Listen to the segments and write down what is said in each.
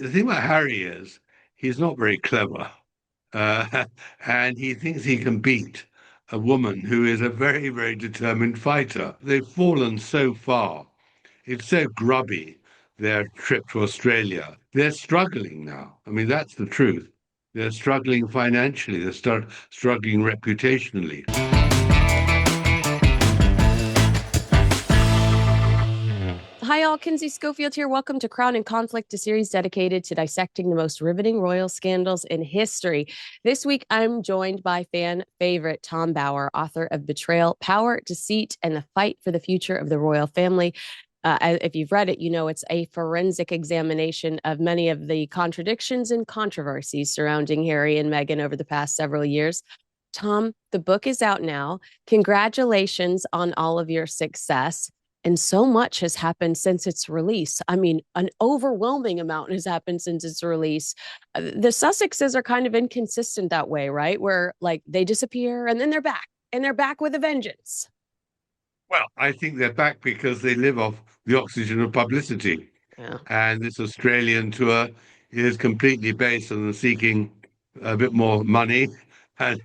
the thing about Harry is he's not very clever, uh, and he thinks he can beat a woman who is a very, very determined fighter. They've fallen so far. It's so grubby, their trip to Australia. They're struggling now. I mean, that's the truth. They're struggling financially. They're struggling reputationally. Hi, all. Kinsey Schofield here. Welcome to Crown and Conflict, a series dedicated to dissecting the most riveting royal scandals in history. This week, I'm joined by fan favorite Tom Bower, author of Betrayal, Power, Deceit, and the Fight for the Future of the Royal Family. If you've read it, you know it's a forensic examination of many of the contradictions and controversies surrounding Harry and Meghan over the past several years. Tom, the book is out now. Congratulations on all of your success. And so much has happened since its release. I mean, an overwhelming amount has happened since its release. The Sussexes are kind of inconsistent that way, right? Where like they disappear and then they're back and they're back with a vengeance. Well, I think they're back because they live off the oxygen of publicity. Yeah. And this Australian tour is completely based on them seeking a bit more money and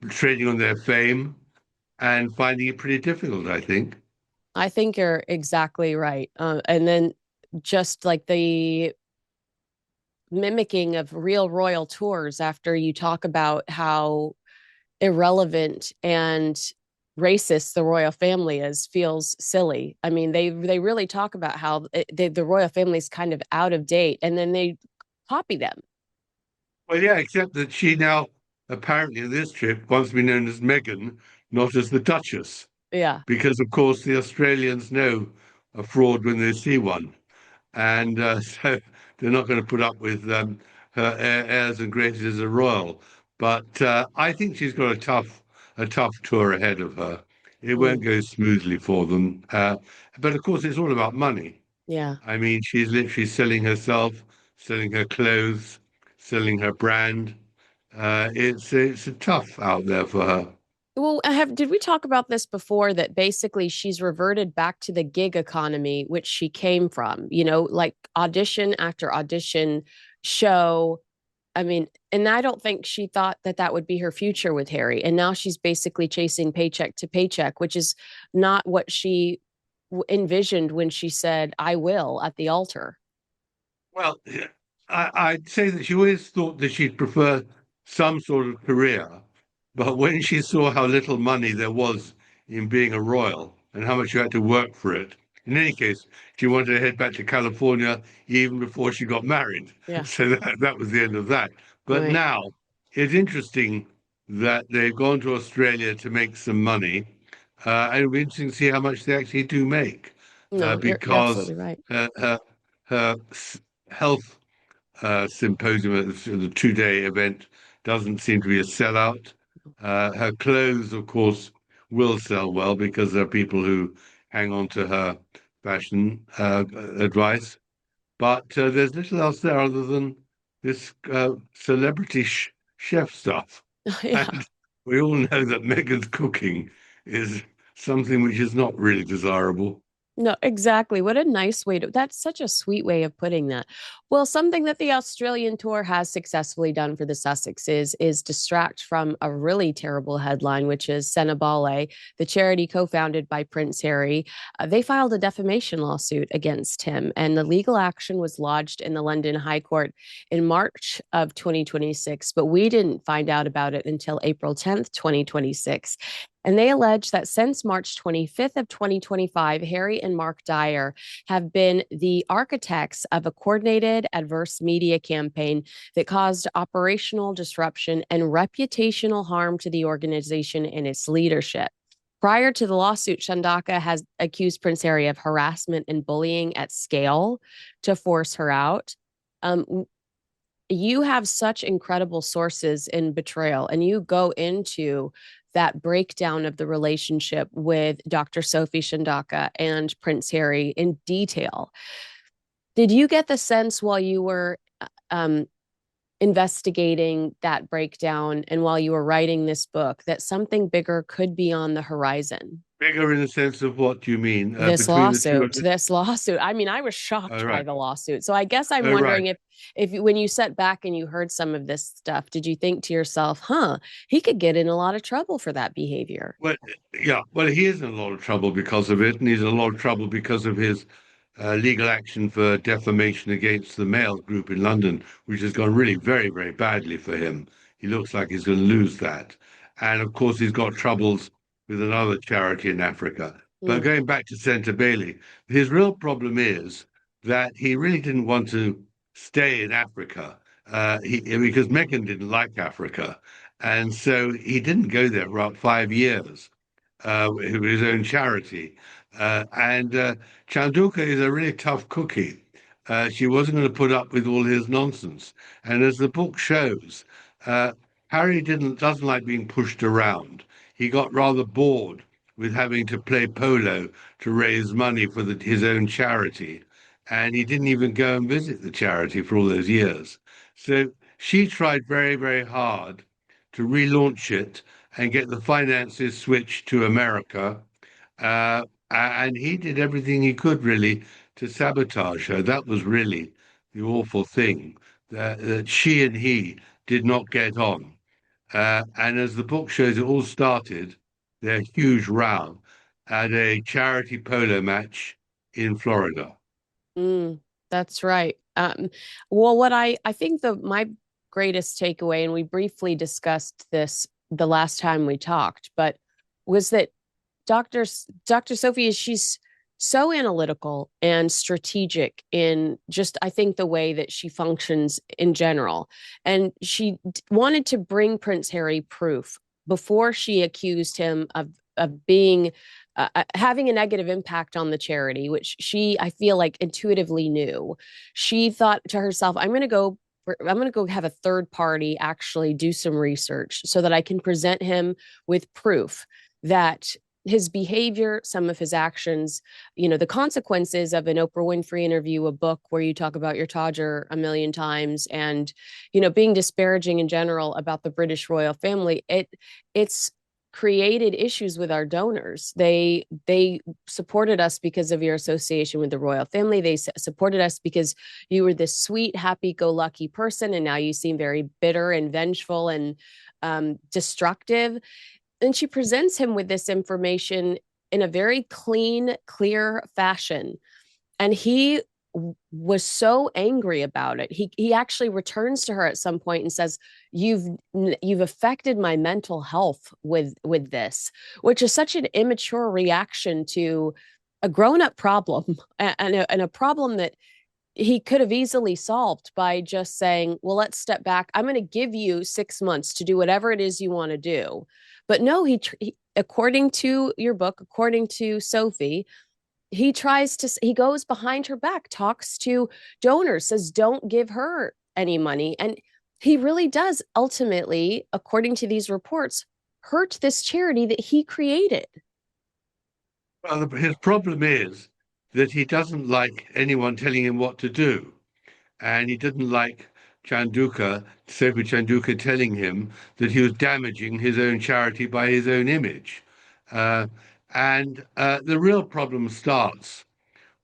trading on their fame and finding it pretty difficult, I think. I think you're exactly right. And then just like the mimicking of real royal tours after you talk about how irrelevant and racist the royal family is feels silly. I mean, they really talk about how the royal family is kind of out of date, and then they copy them. Well, yeah, except that she now apparently in this trip wants to be known as Meghan, not as the Duchess, Yeah, because of course the Australians know a fraud when they see one. And so they're not going to put up with her airs and graces as a royal. But I think she's got a tough tour ahead of her. It won't mm, go smoothly for them. But of course, it's all about money. yeah. I mean, she's literally selling herself, selling her clothes, selling her brand. It's a tough out there for her. Well, have did we talk about this before that basically she's reverted back to the gig economy which she came from, like audition after audition show. I mean, and I don't think she thought that that would be her future with Harry. And now she's basically chasing paycheck to paycheck, which is not what she envisioned when she said, I will at the altar. Well, I'd say that she always thought that she'd prefer some sort of career, but when she saw how little money there was in being a royal and how much you had to work for it, in any case, she wanted to head back to California even before she got married. Yeah. So that was the end of that. But Right. now it's interesting that they've gone to Australia to make some money. And it'll be interesting to see how much they actually do make, No, you're because absolutely right. her health symposium, the 2 day event, doesn't seem to be a sellout. Her clothes, of course, will sell well because there are people who hang on to her fashion advice. But there's little else there other than this celebrity chef stuff. Yeah. And we all know that Meghan's cooking is something which is not really desirable. No, exactly. What a nice way to, that's such a sweet way of putting that. Well, something that the Australian tour has successfully done for the Sussexes is distract from a really terrible headline, which is Sentebale, the charity co-founded by Prince Harry. They filed a defamation lawsuit against him, and the legal action was lodged in the London High Court in March of 2026, but we didn't find out about it until April 10th, 2026. And they allege that since March 25th of 2025, Harry and Mark Dyer have been the architects of a coordinated adverse media campaign that caused operational disruption and reputational harm to the organization and its leadership. Prior to the lawsuit, Chandauka has accused Prince Harry of harassment and bullying at scale to force her out. You have such incredible sources in Betrayal, and you go into that breakdown of the relationship with Dr. Sophie Chandauka and Prince Harry in detail. Did you get the sense while you were um, investigating that breakdown and while you were writing this book that something bigger could be on the horizon? Bigger in the sense of what do you mean? Between the two of them? This lawsuit. I mean, I was Oh, shocked by right. the lawsuit. So I guess I'm Oh, right. wondering if when you sat back and you heard some of this stuff, did you think to yourself, huh, he could get in a lot of trouble for that behavior? Well, yeah. Well, he is in a lot of trouble because of it, and he's in a lot of trouble because of his legal action for defamation against the Mail Group in London, which has gone really very, very badly for him. He looks like he's going to lose that. And of course, he's got troubles with another charity in Africa. But Mm, going back to Sentebale, his real problem is that he really didn't want to stay in Africa because Meghan didn't like Africa. And so he didn't go there for about 5 years with his own charity. And Chandauka is a really tough cookie. She wasn't going to put up with all his nonsense. And as the book shows, uh, Harry doesn't like being pushed around. He got rather bored with having to play polo to raise money for his own charity. And he didn't even go and visit the charity for all those years. So she tried very, very hard to relaunch it and get the finances switched to America. And he did everything he could really to sabotage her. That was really the awful thing that she and he did not get on. And as the book shows, it all started their huge row at a charity polo match in Florida. mm, that's right. Well, what I think my greatest takeaway, and we briefly discussed this the last time we talked, but was that Dr. Sophie is she's so analytical and strategic in just I think the way that she functions in general. And she wanted to bring Prince Harry proof before she accused him of being having a negative impact on the charity, which she I feel like intuitively knew. She thought to herself, I'm going to go have a third party actually do some research so that I can present him with proof that his behavior, some of his actions, the consequences of an Oprah Winfrey interview, a book where you talk about your Todger a million times, and being disparaging in general about the British royal family. It's created issues with our donors. They supported us because of your association with the royal family. They supported us because you were this sweet, happy-go-lucky person, and now you seem very bitter and vengeful and destructive. And she presents him with this information in a very clean, clear fashion. And he was so angry about it. He actually returns to her at some point and says, "You've affected my mental health with this," which is such an immature reaction to a grown-up problem and a problem that he could have easily solved by just saying, well, let's step back. I'm going to give you 6 months to do whatever it is you want to do. But no, according to your book, according to Sophie, he goes behind her back, talks to donors, says, don't give her any money. And he really does ultimately, according to these reports, hurt this charity that he created. Well, his problem is that he doesn't like anyone telling him what to do. And he didn't like Sophie Chandauka, telling him that he was damaging his own charity by his own image. Uh, and the real problem starts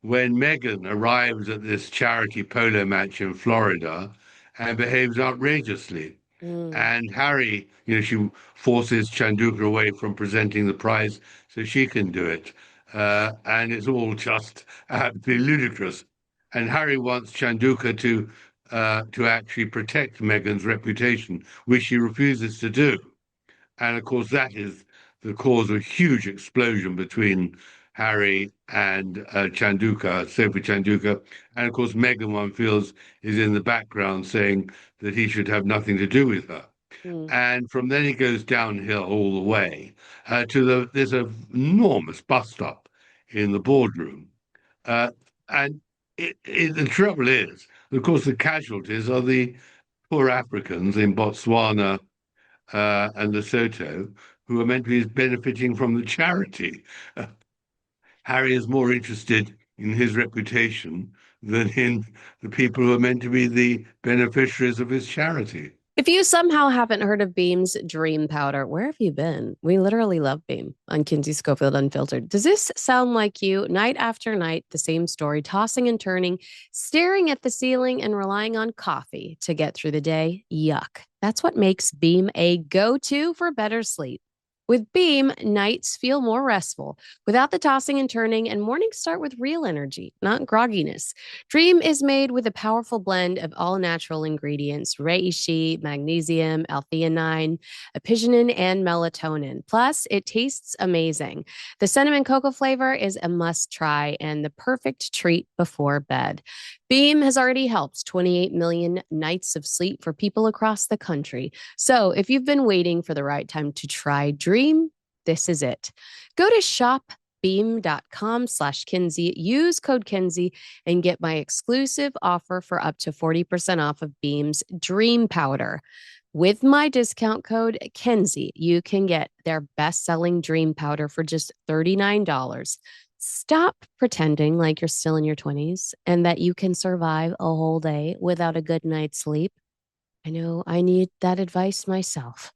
when Meghan arrives at this charity polo match in Florida and behaves outrageously. Mm, And Harry, she forces Chandauka away from presenting the prize so she can do it. And it's all just absolutely ludicrous. And Harry wants Chandauka to actually protect Meghan's reputation, which she refuses to do. And of course, that is the cause of a huge explosion between Harry and Sophie Chandauka. And of course, Meghan, one feels, is in the background saying that he should have nothing to do with her. mm, And from then it goes downhill all the way there's an enormous bust up in the boardroom. Uh, and the trouble is, of course, the casualties are the poor Africans in Botswana and Lesotho, who are meant to be benefiting from the charity. Harry is more interested in his reputation than in the people who are meant to be the beneficiaries of his charity. If you somehow haven't heard of Beam's Dream Powder, where have you been? We literally love Beam on Kinsey Schofield Unfiltered. Does this sound like you? Night after night, the same story, tossing and turning, staring at the ceiling and relying on coffee to get through the day? Yuck. That's what makes Beam a go to for better sleep. With Beam, nights feel more restful without the tossing and turning, and mornings start with real energy, not grogginess. Dream is made with a powerful blend of all natural ingredients reishi, magnesium, L-theanine, apigenin, and melatonin. Plus, it tastes amazing. The cinnamon cocoa flavor is a must try and the perfect treat before bed. Beam has already helped 28 million nights of sleep for people across the country. So if you've been waiting for the right time to try Dream, this is it. Go to shopbeam.com/Kinsey, use code Kinsey, and get my exclusive offer for up to 40% off of Beam's Dream Powder. With my discount code Kinsey, you can get their best-selling Dream Powder for just $39. Stop pretending like you're still in your 20s and that you can survive a whole day without a good night's sleep. I know I need that advice myself.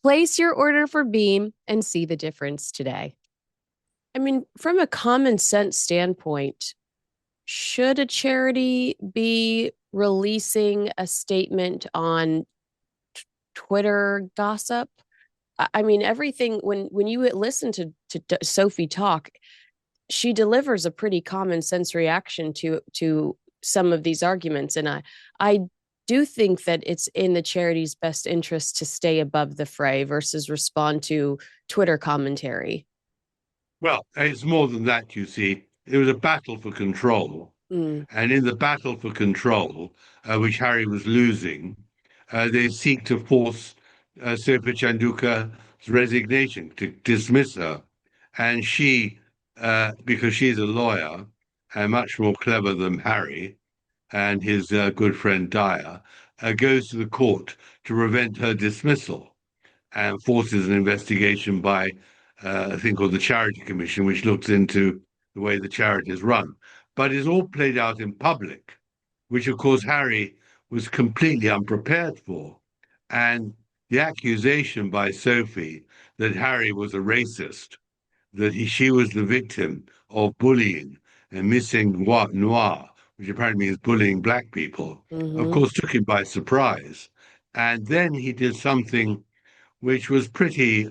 Place your order for Beam and see the difference today. I mean, from a common sense standpoint, should a charity be releasing a statement on Twitter gossip? I mean, everything when you listen to Sophie talk, she delivers a pretty common sense reaction to some of these arguments, and I do think that it's in the charity's best interest to stay above the fray versus respond to Twitter commentary. Well, it's more than that, you see. It was a battle for control. Mm. And in the battle for control, which Harry was losing, they seek to force Sophie Chandauka's resignation, to dismiss her. And she, because she's a lawyer and much more clever than Harry and his good friend Dyer, goes to the court to prevent her dismissal and forces an investigation by a thing called the Charity Commission, which looks into the way the charity is run. But it's all played out in public, which of course Harry was completely unprepared for. And the accusation by Sophie that Harry was a racist, that she was the victim of bullying and missing noir, which apparently means bullying black people, of Mm-hmm. course took him by surprise. And then he did something which was pretty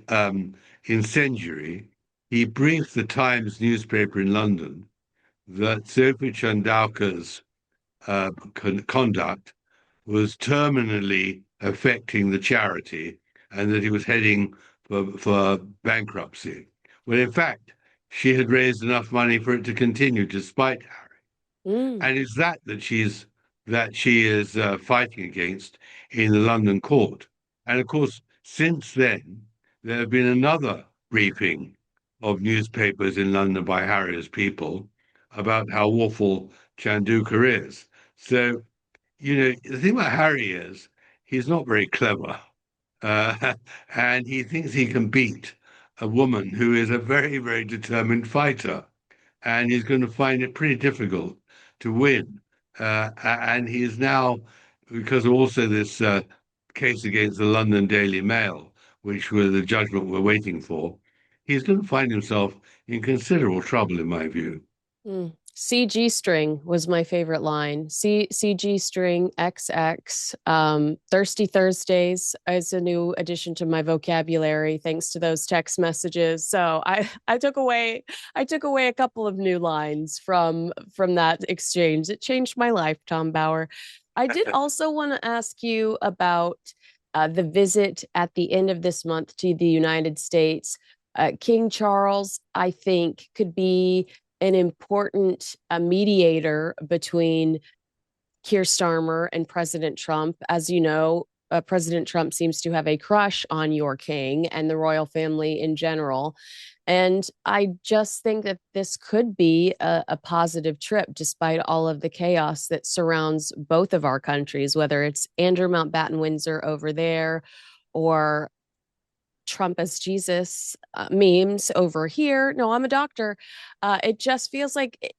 incendiary. He briefed the Times newspaper in London that Sophie Chandauka's conduct was terminally affecting the charity and that he was heading for bankruptcy. Well, in fact, she had raised enough money for it to continue despite Harry. Mm. And it's that she is fighting against in the London court. And of course, since then, there have been another briefing of newspapers in London by Harriet's people about how awful Chandauka is. So, the thing about Harry is he's not very clever. Uh, and he thinks he can beat a woman who is a very, very determined fighter. And he's going to find it pretty difficult to win. And he is now, because of also this case against the London Daily Mail, which was the judgment we're waiting for, he's going to find himself in considerable trouble, in my view. Mm. CG string was my favorite line. CG string XX. Thirsty Thursdays is a new addition to my vocabulary thanks to those text messages. So I took away a couple of new lines from that exchange. It changed my life, Tom Bauer. I did also want to ask you about the visit at the end of this month to the United States. King Charles, I think, could be an important mediator between Keir Starmer and President Trump. As you know, President Trump seems to have a crush on your king and the royal family in general. And I just think that this could be a positive trip, despite all of the chaos that surrounds both of our countries, whether it's Andrew Mountbatten Windsor over there or Trump as Jesus memes over here. No, I'm a doctor. It just feels like,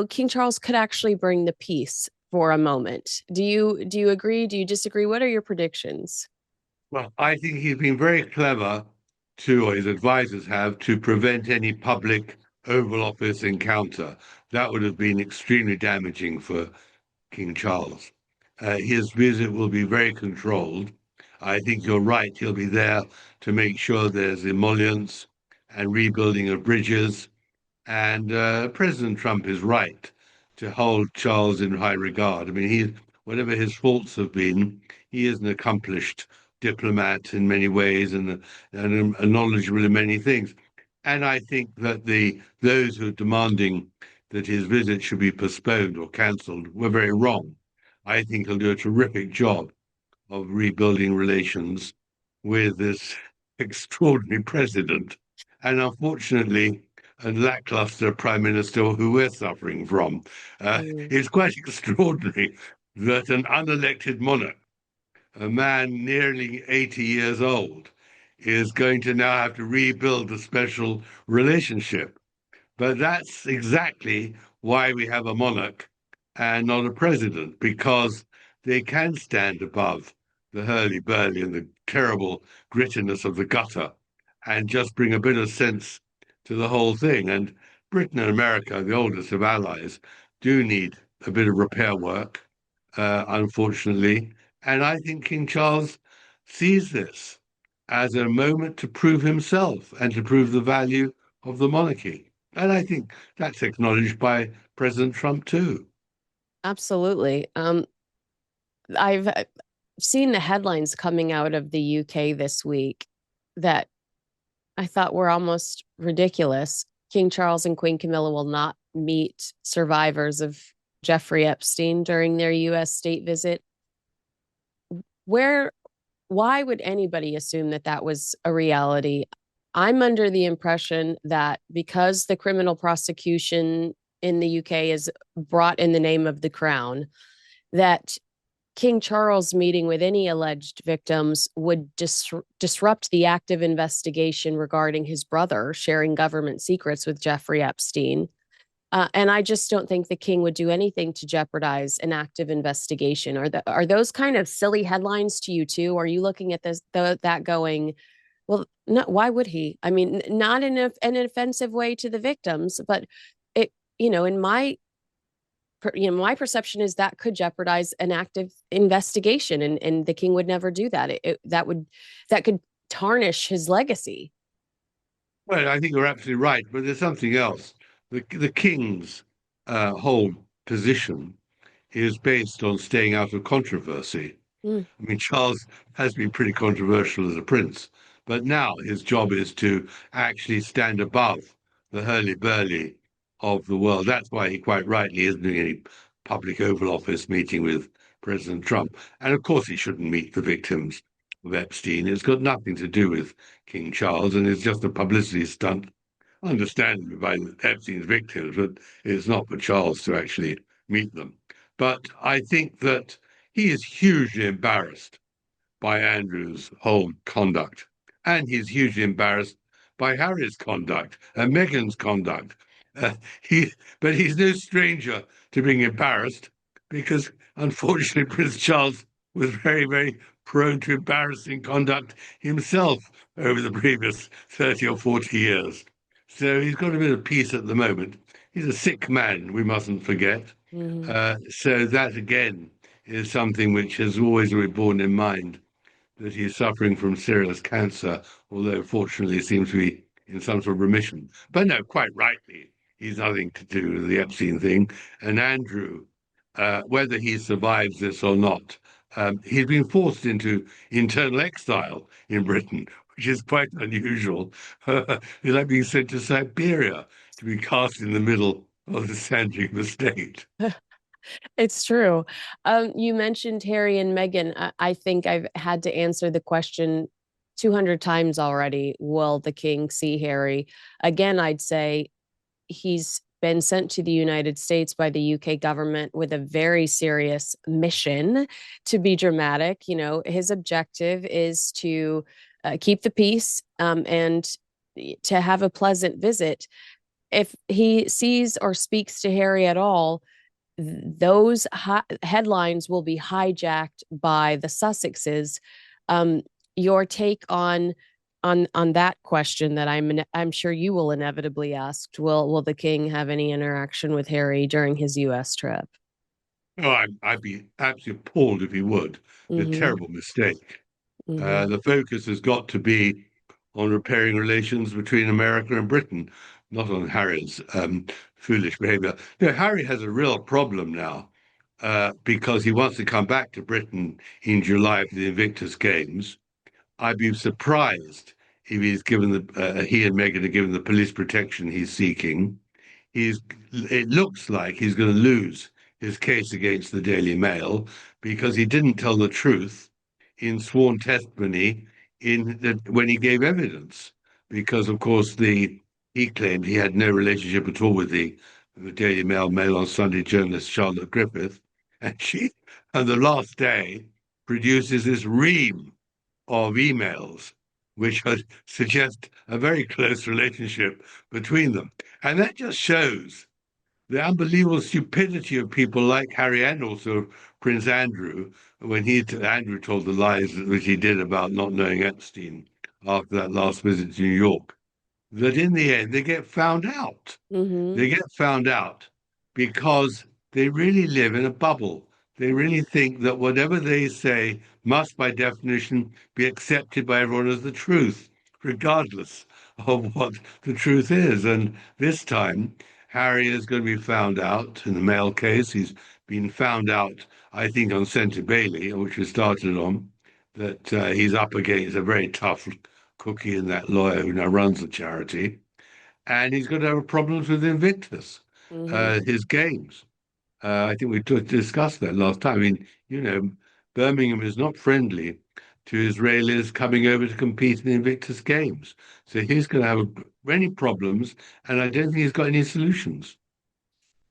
King Charles could actually bring the peace for a moment. Do you agree? Do you disagree? What are your predictions? Well, I think he's been very clever or his advisors have, to prevent any public Oval Office encounter. That would have been extremely damaging for King Charles. His visit will be very controlled. I think you're right. He'll be there to make sure there's emollients and rebuilding of bridges. And President Trump is right to hold Charles in high regard. I mean, whatever his faults have been, he is an accomplished diplomat in many ways and knowledgeable in many things. And I think that those who are demanding that his visit should be postponed or cancelled were very wrong. I think he'll do a terrific job of rebuilding relations with this extraordinary president. And unfortunately, a lackluster prime minister who we're suffering from. Mm. It's quite extraordinary that an unelected monarch, a man nearly 80 years old, is going to now have to rebuild a special relationship. But that's exactly why we have a monarch and not a president, because they can stand above the hurly-burly and the terrible grittiness of the gutter and just bring a bit of sense to the whole thing. And Britain and America, the oldest of allies, do need a bit of repair work, unfortunately. And I think King Charles sees this as a moment to prove himself and to prove the value of the monarchy. And I think that's acknowledged by President Trump too. Absolutely. I've seen the headlines coming out of the UK this week that I thought were almost ridiculous. King Charles and Queen Camilla will not meet survivors of Jeffrey Epstein during their US state visit. Where, why would anybody assume that that was a reality? I'm under the impression that because the criminal prosecution in the UK is brought in the name of the crown, that King Charles meeting with any alleged victims would disrupt the active investigation regarding his brother sharing government secrets with Jeffrey Epstein. And I just don't think the king would do anything to jeopardize an active investigation. Are those kind of silly headlines to you too? Are you looking at that going, well, no, why would he? I mean, not in an offensive way to the victims, but it, in my perception is that could jeopardize an active investigation, and the king would never do that. That could tarnish his legacy. Well, I think you're absolutely right, but there's something else. The king's whole position is based on staying out of controversy. Mm. I mean, Charles has been pretty controversial as a prince, but now his job is to actually stand above the hurly-burly of the world. That's why he quite rightly isn't doing any public Oval Office meeting with President Trump. And of course, he shouldn't meet the victims of Epstein. It's got nothing to do with King Charles, and it's just a publicity stunt, understandably, by Epstein's victims, but it's not for Charles to actually meet them. But I think that he is hugely embarrassed by Andrew's whole conduct, and he's hugely embarrassed by Harry's conduct and Meghan's conduct. Uh, he, but he's no stranger to being embarrassed because, unfortunately, Prince Charles was very, very prone to embarrassing conduct himself over the previous 30 or 40 years. So he's got a bit of peace at the moment. He's a sick man, we mustn't forget. Mm-hmm. So that again is something which has always been borne in mind, that he's suffering from serious cancer, although fortunately seems to be in some sort of remission. But no, quite rightly, he's nothing to do with the Epstein thing. And Andrew, whether he survives this or not, he's been forced into internal exile in Britain, which is quite unusual. He's like being sent to Siberia to be cast in the middle of the Sandringham estate. It's true. You mentioned Harry and Meghan. I think I've had to answer the question 200 times already. Will the king see Harry? Again, I'd say he's been sent to the United States by the UK government with a very serious mission, to be dramatic. His objective is to keep the peace, and to have a pleasant visit. if he sees or speaks to Harry at all, those headlines will be hijacked by the Sussexes. Um, your take on that question that I'm sure you will inevitably ask: Will the king have any interaction with Harry during his U.S. trip? Oh, I'd be absolutely appalled if he would. A Mm-hmm. terrible mistake. Mm-hmm. The focus has got to be on repairing relations between America and Britain, not on Harry's foolish behavior. You know, Harry has a real problem now because he wants to come back to Britain in July for the Invictus Games. I'd be surprised if he and Meghan are given the police protection he's seeking. He's it looks like he's going to lose his case against the Daily Mail because he didn't tell the truth in sworn testimony when he gave evidence. Because of course he claimed he had no relationship at all with the Daily Mail on Sunday journalist Charlotte Griffith, and she on the last day produces this ream of emails which would suggest a very close relationship between them. And that just shows the unbelievable stupidity of people like Harry and also Prince Andrew when Andrew told the lies which he did about not knowing Epstein after that last visit to New York, that in the end they get found out. Mm-hmm. They get found out because they really live in a bubble. They really think that whatever they say must, by definition, be accepted by everyone as the truth, regardless of what the truth is. And this time, Harry is going to be found out in the Mail case. He's been found out, I think, on Sentebale, which we started on, that he's up against a very tough cookie in that lawyer who now runs the charity, and he's going to have problems with Invictus, Mm-hmm. his games. I think we discussed that last time. I mean, Birmingham is not friendly to Israelis coming over to compete in the Invictus Games. So he's going to have many problems, and I don't think he's got any solutions.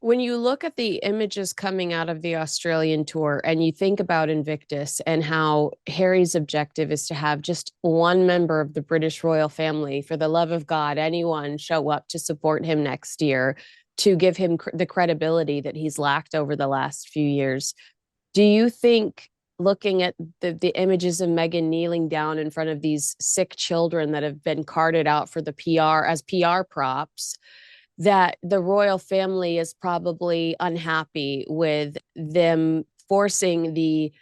When you look at the images coming out of the Australian tour and you think about Invictus and how Harry's objective is to have just one member of the British royal family, for the love of God, anyone show up to support him next year, to give him the credibility that he's lacked over the last few years. Do you think, looking at the images of Meghan kneeling down in front of these sick children that have been carted out for the PR as PR props, that the royal family is probably unhappy with them forcing the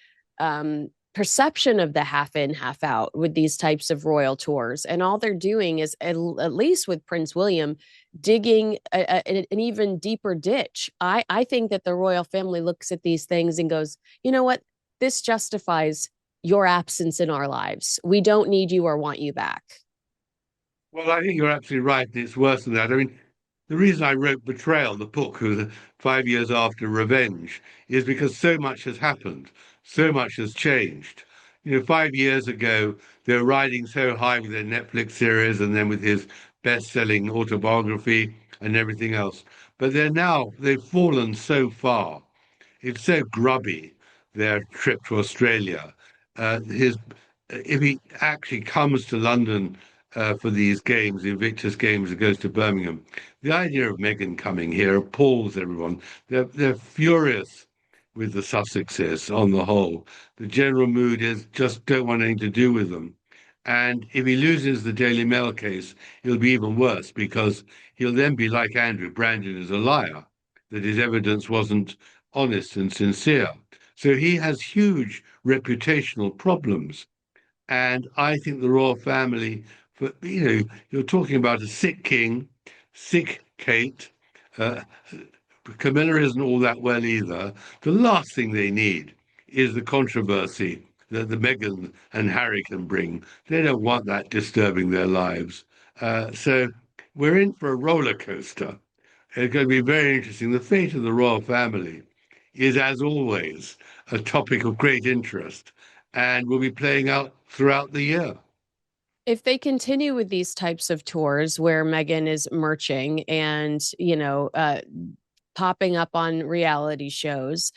perception of the half in, half out with these types of royal tours? And all they're doing is, at least with Prince William, digging an even deeper ditch. I think that the royal family looks at these things and goes, you know what? This justifies your absence in our lives. We don't need you or want you back. Well, I think you're absolutely right. It's worse than that. I mean, the reason I wrote Betrayal, the book, 5 years after Revenge, is because so much has happened, so much has changed. 5 years ago, they were riding so high with their Netflix series and then with his best-selling autobiography and everything else. But they've fallen so far. It's so grubby, their trip to Australia. If he actually comes to London for these games, the Invictus Games, and goes to Birmingham, the idea of Meghan coming here appalls everyone. They're furious with the Sussexes on the whole. The general mood is just don't want anything to do with them. And if he loses the Daily Mail case, it'll be even worse because he'll then be like Andrew, branded as a liar, that his evidence wasn't honest and sincere. So he has huge reputational problems. And I think the royal family, you're talking about a sick king, sick Kate. Uh, Camilla isn't all that well either. The last thing they need is the controversy that the Meghan and Harry can bring. They don't want that disturbing their lives. So we're in for a roller coaster. It's going to be very interesting. The fate of the royal family is, as always, a topic of great interest and will be playing out throughout the year. If they continue with these types of tours where Meghan is merching and, popping up on reality shows,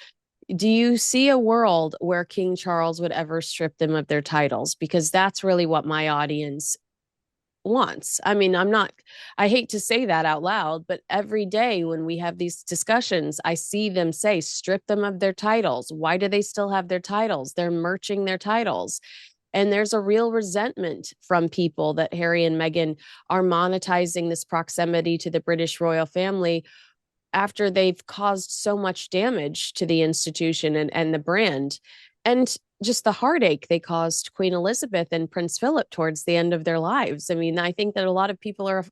do you see a world where King Charles would ever strip them of their titles? Because that's really what my audience wants. I mean, I hate to say that out loud, but every day when we have these discussions, I see them say, strip them of their titles. Why do they still have their titles? They're merching their titles. And there's a real resentment from people that Harry and Meghan are monetizing this proximity to the British royal family after they've caused so much damage to the institution and the brand. And just the heartache they caused Queen Elizabeth and Prince Philip towards the end of their lives. I mean, I think that a lot of people are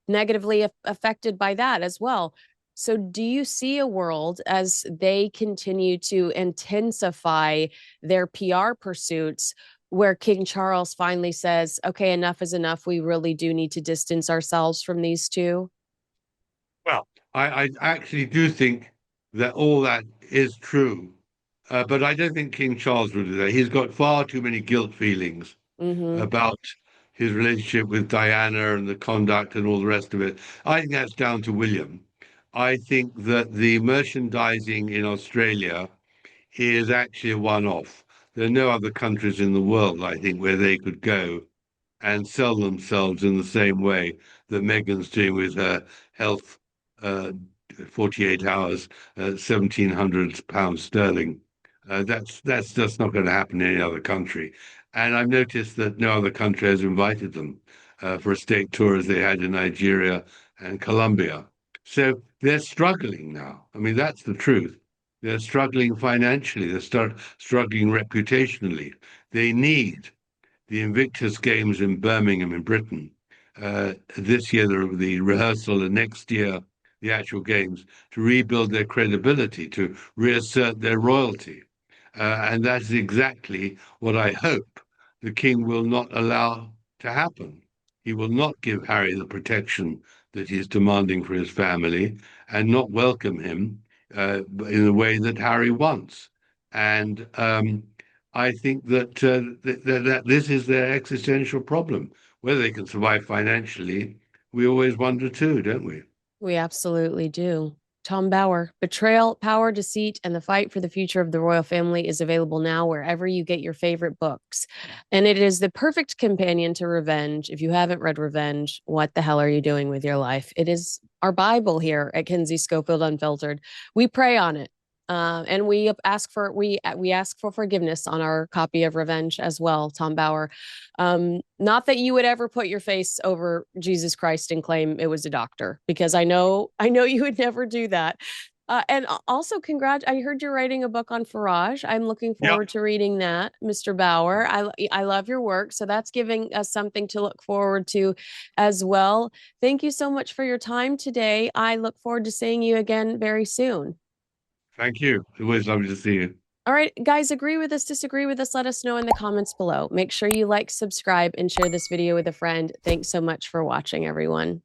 negatively affected by that as well. So, do you see a world as they continue to intensify their PR pursuits where King Charles finally says, okay, enough is enough? We really do need to distance ourselves from these two? Well, I actually do think that all that is true, but I don't think King Charles would do that. He's got far too many guilt feelings Mm-hmm. about his relationship with Diana and the conduct and all the rest of it. I think that's down to William. I think that the merchandising in Australia is actually a one-off. There are no other countries in the world, I think, where they could go and sell themselves in the same way that Meghan's doing with her health uh, 48 hours, £1,700 sterling. That's just not going to happen in any other country. And I've noticed that no other country has invited them for a state tour as they had in Nigeria and Colombia. So they're struggling now. I mean, that's the truth. They're struggling financially. They're struggling reputationally. They need the Invictus Games in Birmingham in Britain. This year, the rehearsal, and next year, the actual games, to rebuild their credibility, to reassert their royalty. And that is exactly what I hope the king will not allow to happen. He will not give Harry the protection that he's demanding for his family and not welcome him in the way that Harry wants. And I think that this is their existential problem. Whether they can survive financially, we always wonder too, don't we? We absolutely do. Tom Bauer, Betrayal, Power, Deceit, and the Fight for the Future of the Royal Family is available now wherever you get your favorite books. And it is the perfect companion to Revenge. If you haven't read Revenge, what the hell are you doing with your life? It is our Bible here at Kinsey Schofield Unfiltered. We pray on it. And we ask for forgiveness on our copy of Revenge as well, Tom Bauer. Not that you would ever put your face over Jesus Christ and claim it was a doctor, because I know you would never do that. And also, congrats! I heard you're writing a book on Farage. I'm looking Yep. forward to reading that, Mr. Bauer. I love your work, so that's giving us something to look forward to as well. Thank you so much for your time today. I look forward to seeing you again very soon. Thank you. It was lovely to see you. All right, guys, agree with us, disagree with us, let us know in the comments below. Make sure you like, subscribe, and share this video with a friend. Thanks so much for watching, everyone.